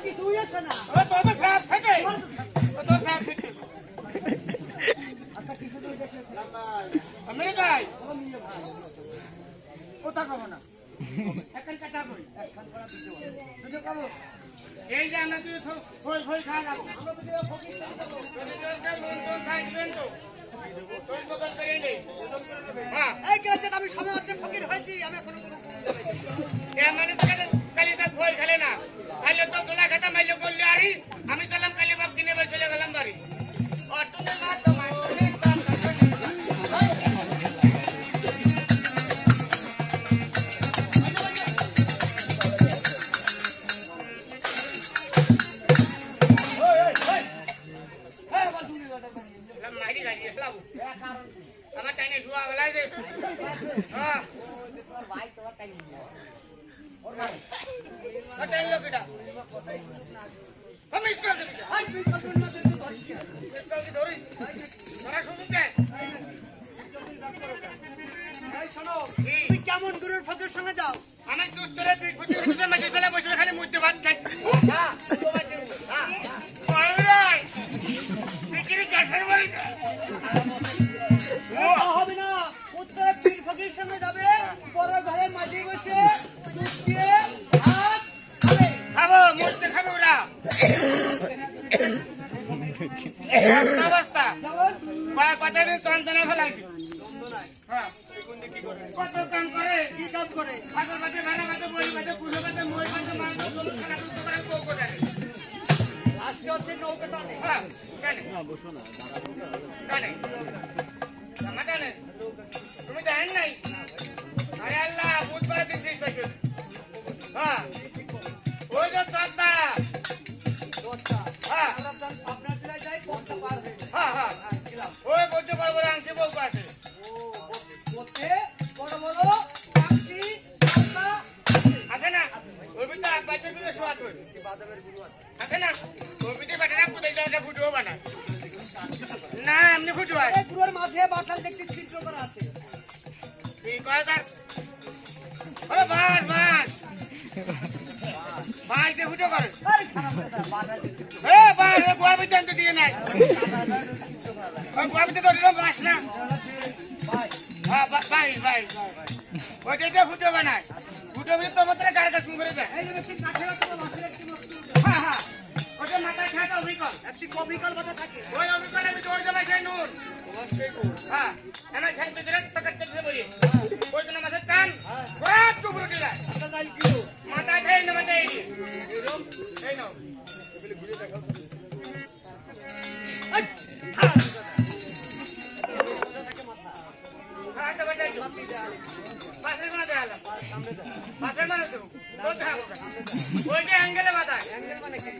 কিছুই আছে না। ও তো খারাপ থাকে, ও তো খারাপ থাকে। আচ্ছা কিছু তুই দেখলে আমেরিকায় কোথা খাবো না এখন কাটা করি দুটো খাবো। এই যে আমরা তুই খই খই খাওয়া যাবো, আমরা তো ফকির খাইবেন তো তোর দোকান থেকে নেই। হ্যাঁ এই কে আছে? আমি সমাজে ফকির হয়েছি, আমি এখনো কোনো মানে কালি তো খই খেলে না, খাইলে তো তোলা খেতে মাইলে করলে আরি আমি চলাম কালি বাপ কিনে বই চলে গেলাম বাড়ি। অটুনে না তো আমার টাইনে শুয়া বেলায় যে হ্যাঁ টাইম লোকটা আমি স্কুল দিবি আই তুই স্কুল না দিবি স্কুল কি ধরি তোরা শুনতে এই শোনো, তুমি কেমন গুরুর ফকির সঙ্গে যাও? আমি তো তোরে তুই ফুটে ফুটে মাঝে ফেলে বসে খালি মুদ্দে ভাত খাই। হ্যাঁ ওই বিক্রি গাছের বাড়ি হবে না, উত্তরে পীর ফকির সঙ্গে যাবে, বড় ঘরে মাঝে বসে দুধ দিয়ে ভাত খাবে। খাবো মুদ্দে খাবো ওরা অবস্থা কথা দিন চন্দনা ফেলাইছি। হ্যাঁ কত কাম করে, কি কাম করে? আগর বাজে ভাড়া বাজে বই বাজে পুজো বাজে মই বাজে মাছ বাজে খানা দুটো করে বউ করে আজকে হচ্ছে নৌকা টানে। হ্যাঁ জানে জানে জামা জানে তুমি জানেন নাই? আরে আল্লাহ বুধবার দিন শেষ হয়েছে। হ্যাঁ ওই যে চন্দা হ্যাঁ আপনার জেলায় যাই পথটা পার হয়ে যায়। হ্যাঁ হ্যাঁ ওই বলতে পারবো আংশি বলবো আছে পথে বড় বড় পাখি পাখা আছে না ওর ভিতরে এক বাইশের ভিতরে শোয়া তুই আছে না ওর ভিতরে বেটা না কোথায় যাওয়া ফুটুও বানায় না এমনি ফুটু হয় এই গুলোর মাঝে বাটাল দেখতে ছিদ্র করা আছে। ঠিক আছে তার ওরে বাস বাস বাস দিয়ে ফুটো করে আরে খারাপ কথা, বাটাল দেখতে এ বাস গোয়া ভিতরে আনতে দিয়ে নাই ওই গোয়া ভিতরে তো দিলাম বাস না ভাই হ্যাঁ ভাই ভাই ওইটা ফুটো বানায় ফুটো ভিতরে তো মাত্র গাড়ি কাজ করে দেয়। এই যে বেশি কাঠের একটা মাছের একটি মস্ত হ্যাঁ হ্যাঁ ওটা মাথায় ছাটা অভিকল একটি কপিকাল বাতা থাকে। ওই অভিকল আমি তো ওই জমাই খাই নুন হ্যাঁ আমার খাই ভিতরে টাকা দেখতে বলি ওই জন্য মাছের টান রাত কুকুর দিলা আচ্ছা যাই কি মাথায় খাই না মাথায় এই নাও হ্যাঁ তো বেটা পাশের কোনা দেখালাম পাশের মানুষ তো খাবো ওইটা অ্যাঙ্গেলে বাতায় অ্যাঙ্গেল মানে কি?